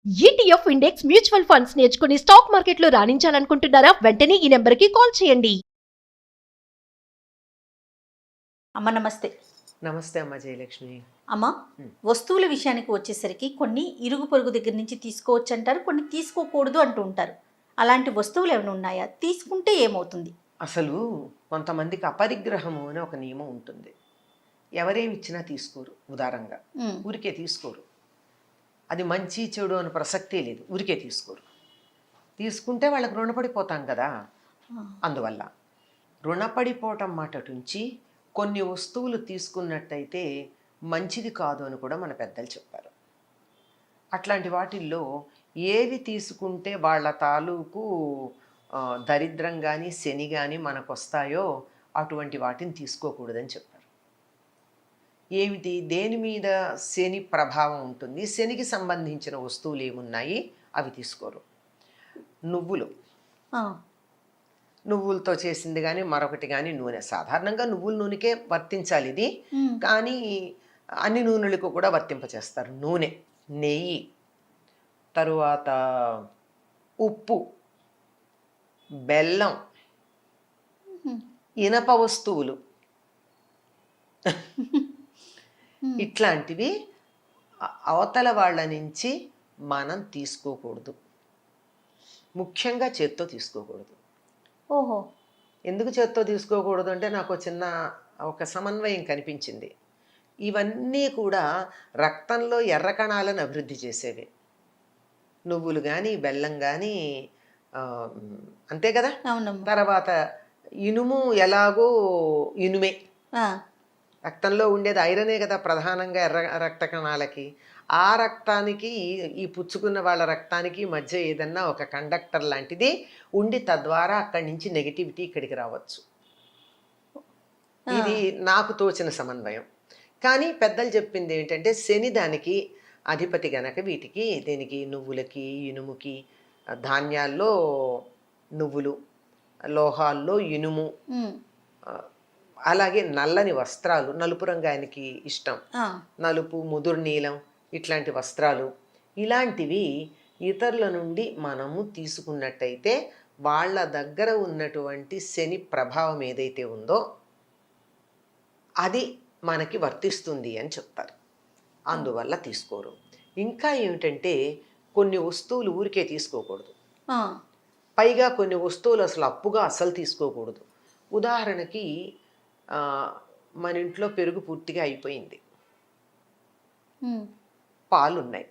ETF index mutual funds నేర్చుకుని stock మార్కెట్లో రాణించాలనుకుంటున్నారా? వెంటనే ఈ నెంబర్కి కాల్ చేయండి. అమ్మ నమస్తే. నమస్తే అమ్మ జయలక్ష్మి. అమ్మ, వస్తువుల విషయానికి వచ్చేసరికి కొన్ని ఇరుగు పొరుగు దగ్గర నుంచి తీసుకోవచ్చు అంటారు, కొన్ని తీసుకోకూడదు అంటూ ఉంటారు. అలాంటి వస్తువులు ఏమైనా ఉన్నాయా? తీసుకుంటే ఏమవుతుంది? అసలు కొంతమందికి అపరిగ్రహము అని ఒక నియమం ఉంటుంది. ఎవరేమి ఇచ్చినా తీసుకోరు, ఉదారంగా ఊరికే తీసుకోరు. అది మంచి చెడు అని ప్రసక్తే లేదు, ఊరికే తీసుకోరు. తీసుకుంటే వాళ్ళకి రుణపడిపోతాం కదా. అందువల్ల రుణపడిపోవటం మాటటుంచి కొన్ని వస్తువులు తీసుకున్నట్టయితే మంచిది కాదు అని కూడా మన పెద్దలు చెప్పారు. అట్లాంటి వాటిల్లో ఏవి తీసుకుంటే వాళ్ళ తాలూకు దరిద్రం కానీ శని కానీ మనకు వస్తాయో అటువంటి వాటిని తీసుకోకూడదని చెప్పారు. ఏమిటి, దేని మీద శని ప్రభావం ఉంటుంది, శనికి సంబంధించిన వస్తువులు ఏమున్నాయి అవి తీసుకోరు. నువ్వులతో చేసింది కానీ మరొకటి కానీ నూనె, సాధారణంగా నువ్వుల నూనెకే వర్తించాలి ఇది, కానీ అన్ని నూనెలకు కూడా వర్తింపచేస్తారు. నూనె, నెయ్యి, తరువాత ఉప్పు, బెల్లం, ఇనప వస్తువులు, ఇట్లాంటివి అవతల వాళ్ళ నుంచి మనం తీసుకోకూడదు. ముఖ్యంగా చేత్తో తీసుకోకూడదు. ఓహో, ఎందుకు చేత్తో తీసుకోకూడదు అంటే నాకు ఒక సమన్వయం కనిపించింది. ఇవన్నీ కూడా రక్తంలో ఎర్ర కణాలను అభివృద్ధి చేసేవి. నువ్వులు కానీ బెల్లం కానీ అంతే కదా. తర్వాత ఇనుము ఎలాగో ఇనుమే, రక్తంలో ఉండేది ఐరనే కదా ప్రధానంగా ఎర్ర రక్త కణాలకి. ఆ రక్తానికి ఈ పుచ్చుకున్న వాళ్ళ రక్తానికి మధ్య ఏదన్నా ఒక కండక్టర్ లాంటిది ఉండి తద్వారా అక్కడి నుంచి నెగిటివిటీ ఇక్కడికి రావచ్చు. ఇది నాకు తోచిన సమన్వయం. కానీ పెద్దలు చెప్పింది ఏంటంటే శని దానికి అధిపతి గనక వీటికి, దీనికి నువ్వులకి, ఇనుముకి, ధాన్యాల్లో నువ్వులు, లోహాల్లో ఇనుము, అలాగే నల్లని వస్త్రాలు, నలుపు రంగు ఆయనకి ఇష్టం, నలుపు, ముదురు నీలం, ఇట్లాంటి వస్త్రాలు, ఇలాంటివి ఇతరుల నుండి మనము తీసుకున్నట్టయితే వాళ్ళ దగ్గర ఉన్నటువంటి శని ప్రభావం ఏదైతే ఉందో అది మనకి వర్తిస్తుంది అని చెప్తారు. అందువల్ల తీసుకోరు. ఇంకా ఏమిటంటే కొన్ని వస్తువులు ఊరికే తీసుకోకూడదు. పైగా కొన్ని వస్తువులు అసలు అప్పుగా అసలు తీసుకోకూడదు. ఉదాహరణకి మన ఇంట్లో పెరుగు పూర్తిగా అయిపోయింది, పాలున్నాయి,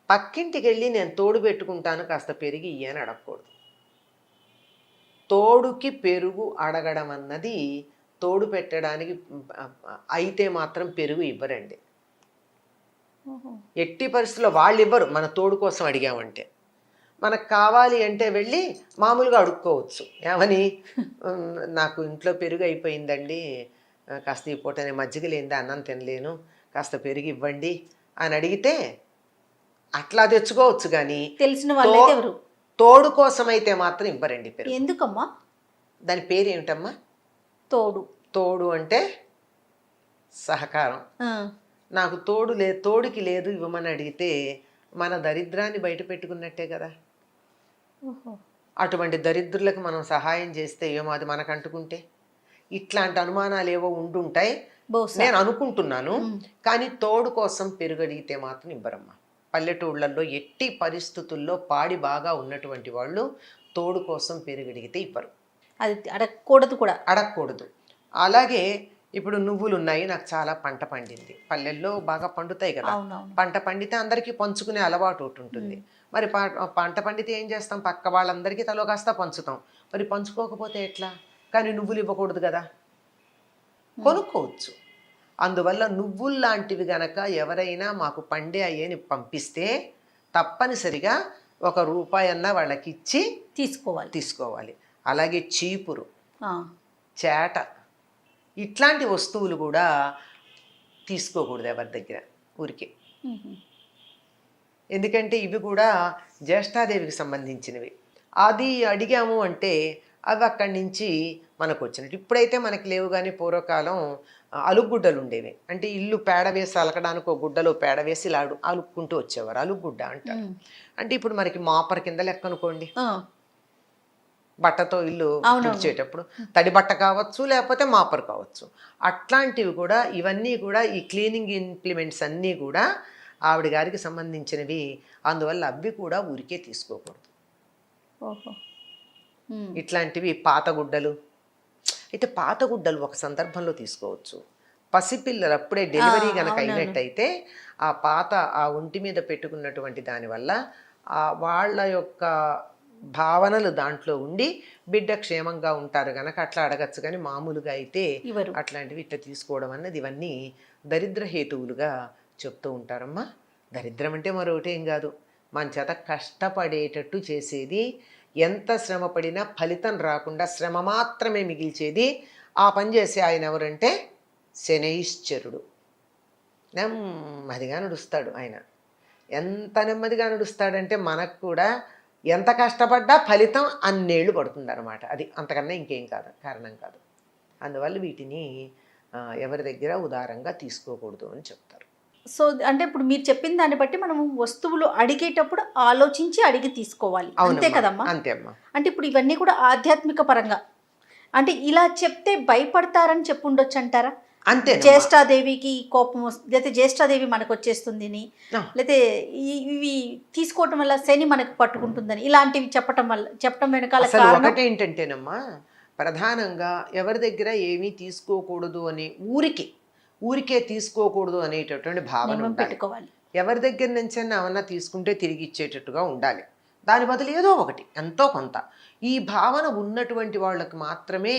పక్కింటికి వెళ్ళి నేను తోడు పెట్టుకుంటాను కాస్త పెరుగు ఇయ్యని అడగకూడదు. తోడుకి పెరుగు అడగడం అన్నది తోడు పెట్టడానికి అయితే మాత్రం పెరుగు ఇవ్వరండి. ఎట్టి పరిస్థితుల్లో వాళ్ళు ఇవ్వరు. మన తోడు కోసం అడిగామంటే మనకు కావాలి అంటే వెళ్ళి మామూలుగా అడుక్కోవచ్చు. ఏమని, నాకు ఇంట్లో పెరుగు అయిపోయిందండి, కాస్త ఈ పూట నేను మజ్జిగ లేనిదే అన్నం తినలేను, కాస్త పెరుగు ఇవ్వండి అని అడిగితే అట్లా తెచ్చుకోవచ్చు. కానీ తెలిసిన వాళ్ళు తోడు కోసం అయితే మాత్రం ఇవ్వరండి పెరుగు. ఎందుకమ్మా? దాని పేరు ఏమిటమ్మా? తోడు. తోడు అంటే సహకారం. నాకు తోడుకి లేదు ఇవ్వమని అడిగితే మన దరిద్రాన్ని బయట పెట్టుకున్నట్టే కదా. అటువంటి దరిద్రులకు మనం సహాయం చేస్తే ఏమో అది మనకు అంటుకుంటే, ఇట్లాంటి అనుమానాలు ఏవో ఉండుంటాయి నేను అనుకుంటున్నాను. కానీ తోడు కోసం పెరుగడిగితే మాత్రం ఇవ్వరమ్మా. పల్లెటూళ్ళల్లో ఎట్టి పరిస్థితుల్లో పాడి బాగా ఉన్నటువంటి వాళ్ళు తోడు కోసం పెరుగడిగితే ఇవ్వరు. అది అడగకూడదు కూడా, అడగకూడదు. అలాగే ఇప్పుడు నువ్వులు ఉన్నాయి, నాకు చాలా పంట పండింది, పల్లెల్లో బాగా పండుతాయి కదా, పంట పండితే అందరికీ పంచుకునే అలవాటు ఒకటి ఉంటుంది. మరి పంట పండితే ఏం చేస్తాం, పక్క వాళ్ళందరికీ తలో కాస్త పంచుతాం. మరి పంచుకోకపోతే ఎట్లా? కానీ నువ్వులు ఇవ్వకూడదు కదా, కొనుక్కోవచ్చు. అందువల్ల నువ్వులు లాంటివి గనక ఎవరైనా మాకు పండే అయ్యేని పంపిస్తే తప్పనిసరిగా ₹1 అన్నా వాళ్ళకి ఇచ్చి తీసుకోవాలి. అలాగే చీపురు, చేట, ఇట్లాంటి వస్తువులు కూడా తీసుకోకూడదు ఎవరి దగ్గర ఊరికే. ఎందుకంటే ఇవి కూడా జ్యేష్ఠాదేవికి సంబంధించినవి. అది అడిగాము అంటే అవి అక్కడి నుంచి మనకు వచ్చినట్టు. ఇప్పుడైతే మనకి లేవు, కానీ పూర్వకాలం అలుగుగుడ్డలు ఉండేవి. అంటే ఇల్లు పేడ వేసి అలకడానికి ఒక గుడ్డలో పేడ వేసి ఇలా అలుక్కుంటూ వచ్చేవారు, అలుగుగుడ్డ అంటారు. అంటే ఇప్పుడు మనకి మాపర్ కింద లెక్క అనుకోండి, బట్టతో ఇల్లు తుడిచేటప్పుడు తడి బట్ట కావచ్చు, లేకపోతే మాపర్ కావచ్చు. అట్లాంటివి కూడా, ఇవన్నీ కూడా ఈ క్లీనింగ్ ఇంప్లిమెంట్స్ అన్నీ కూడా ఆవిడ గారికి సంబంధించినవి. అందువల్ల అవి కూడా ఊరికే తీసుకోకూడదు. ఓహో. ఇట్లాంటివి పాత గుడ్డలు అయితే, పాత గుడ్డలు ఒక సందర్భంలో తీసుకోవచ్చు. పసిపిల్లలు అప్పుడే డెలివరీ కనుక అయినట్టయితే ఆ పాత ఆ ఒంటి మీద పెట్టుకున్నటువంటి దానివల్ల వాళ్ళ యొక్క భావనలు దాంట్లో ఉండి బిడ్డ క్షేమంగా ఉంటారు కనుక అట్లా అడగచ్చు. కానీ మామూలుగా అయితే అట్లాంటివి ఇట్లా తీసుకోవడం అన్నది ఇవన్నీ దరిద్ర హేతువులుగా చెప్తూ ఉంటారమ్మా. దరిద్రం అంటే మరొకటి ఏం కాదు, మన చేత కష్టపడేటట్టు చేసేది, ఎంత శ్రమ పడినా ఫలితం రాకుండా శ్రమ మాత్రమే మిగిల్చేది. ఆ పని చేసే ఆయన ఎవరంటే శనైశ్చరుడు. నెమ్మదిగా నడుస్తాడు ఆయన. ఎంత నెమ్మదిగా నడుస్తాడంటే మనకు కూడా ఎంత కష్టపడ్డా ఫలితం అన్నేళ్ళు పడుతుంది అనమాట. అది అంతకన్నా ఇంకేం కాదు, కారణం కాదు. అందువల్ల వీటిని ఎవరి దగ్గర ఉదారంగా తీసుకోకూడదు అని చెప్తారు. సో అంటే ఇప్పుడు మీరు చెప్పిన దాన్ని బట్టి మనం వస్తువులు అడిగేటప్పుడు ఆలోచించి అడిగి తీసుకోవాలి, అంతే కదమ్మా? అంతే అమ్మా. అంటే ఇప్పుడు ఇవన్నీ కూడా ఆధ్యాత్మిక పరంగా, అంటే ఇలా చెప్తే భయపడతారని చెప్పుండొచ్చు అంటారా? అంతే. జ్యేష్ఠాదేవికి కోపం వస్తుంది, లేకపోతే జ్యేష్ఠాదేవి మనకు వచ్చేస్తుంది, లేకపోతే ఇవి తీసుకోవటం వల్ల శని మనకు పట్టుకుంటుందని, ఇలాంటివి చెప్పటం వెనకాల ఒకటి ఏంటంటేనమ్మా, ప్రధానంగా ఎవరి దగ్గర ఏమీ తీసుకోకూడదు అని ఊరికే తీసుకోకూడదు అనేటటువంటి భావన పెట్టుకోవాలి. ఎవరి దగ్గర నుంచి ఏమన్నా తీసుకుంటే తిరిగి ఇచ్చేటట్టుగా ఉండాలి. దాని బదులు ఏదో ఒకటి, ఎంతో కొంత. ఈ భావన ఉన్నటువంటి వాళ్ళకి మాత్రమే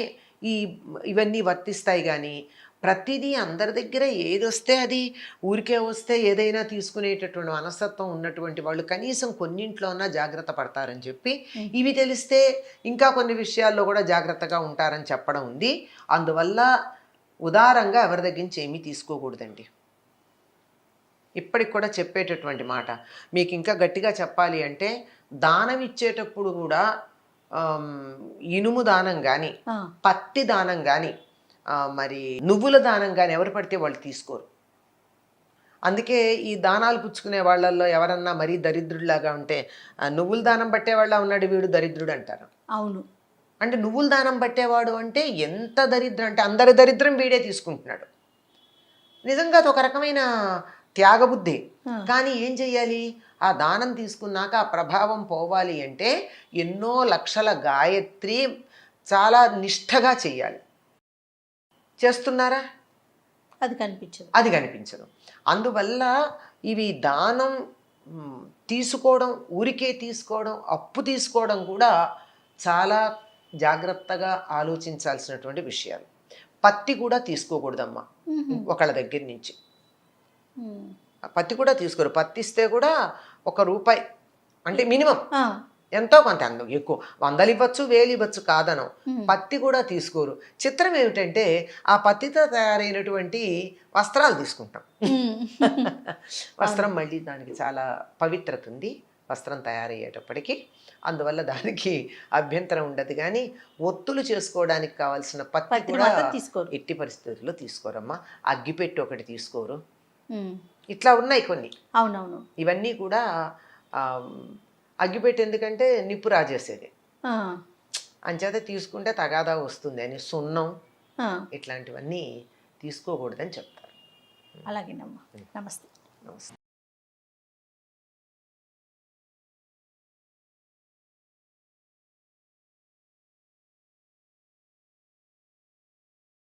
ఇవన్నీ వర్తిస్తాయి. కానీ ప్రతిదీ అందరి దగ్గర ఏదొస్తే అది ఊరికే వస్తే ఏదైనా తీసుకునేటటువంటి మనస్తత్వం ఉన్నటువంటి వాళ్ళు కనీసం కొన్నింట్లో ఉన్నా జాగ్రత్త పడతారని చెప్పి, ఇవి తెలిస్తే ఇంకా కొన్ని విషయాల్లో కూడా జాగ్రత్తగా ఉంటారని చెప్పడం ఉంది. అందువల్ల ఉదారంగా ఎవరి దగ్గర నుంచి ఏమీ తీసుకోకూడదండి. ఇప్పటికి కూడా చెప్పేటటువంటి మాట. మీకు ఇంకా గట్టిగా చెప్పాలి అంటే, దానం ఇచ్చేటప్పుడు కూడా ఇనుము దానం కానీ, పత్తి దానం కానీ, మరి నువ్వుల దానం కానీ ఎవరు పడితే వాళ్ళు తీసుకోరు. అందుకే ఈ దానాలు పుచ్చుకునే వాళ్ళల్లో ఎవరన్నా మరీ దరిద్రుడిలాగా ఉంటే, నువ్వుల దానం పట్టేవాళ్ళ ఉన్నాడు వీడు దరిద్రుడు అంటారు. అవును. అంటే నువ్వుల దానం పట్టేవాడు అంటే ఎంత దరిద్రం అంటే అందరి దరిద్రం వీడే తీసుకుంటున్నాడు. నిజంగా అది ఒక రకమైన త్యాగబుద్ధి. కానీ ఏం చెయ్యాలి, ఆ దానం తీసుకున్నాక ఆ ప్రభావం పోవాలి అంటే ఎన్నో లక్షల గాయత్రి చాలా నిష్ఠగా చెయ్యాలి. చేస్తున్నారా? అది కనిపించదు. అందువల్ల ఇవి దానం తీసుకోవడం, ఊరికే తీసుకోవడం, అప్పు తీసుకోవడం కూడా చాలా జాగ్రత్తగా ఆలోచించాల్సినటువంటి విషయాలు. పత్తి కూడా తీసుకోకూడదమ్మా ఒకళ్ళ దగ్గర నుంచి. పత్తి కూడా తీసుకోరు. పత్తి ఇస్తే కూడా ₹1 అంటే మినిమం, ఎంతో కొంత, ఎక్కువ 100 ఇవ్వచ్చు, 1000 ఇవ్వచ్చు, కాదను. పత్తి కూడా తీసుకోరు. చిత్రం ఏమిటంటే ఆ పత్తితో తయారైనటువంటి వస్త్రాలు తీసుకుంటాం. వస్త్రం మళ్ళీ దానికి చాలా పవిత్రత ఉంది వస్త్రం తయారయ్యేటప్పటికి. అందువల్ల దానికి అభ్యంతరం ఉండదు. కానీ ఒత్తులు చేసుకోవడానికి కావాల్సిన పత్తి కూడా ఎట్టి పరిస్థితుల్లో తీసుకోరమ్మా. అగ్గిపెట్టి ఒకటి తీసుకోరు. ఇట్లా ఉన్నాయి కొన్ని. అవునవును. ఇవన్నీ కూడా అగ్గిపెట్టి ఎందుకంటే నిప్పు రాజేసేది, అంచేత తీసుకుంటే తగాదా వస్తుంది అని సున్నం ఇట్లాంటివన్నీ తీసుకోకూడదని చెప్తారు. అలాగేనమ్మా. నమస్తే.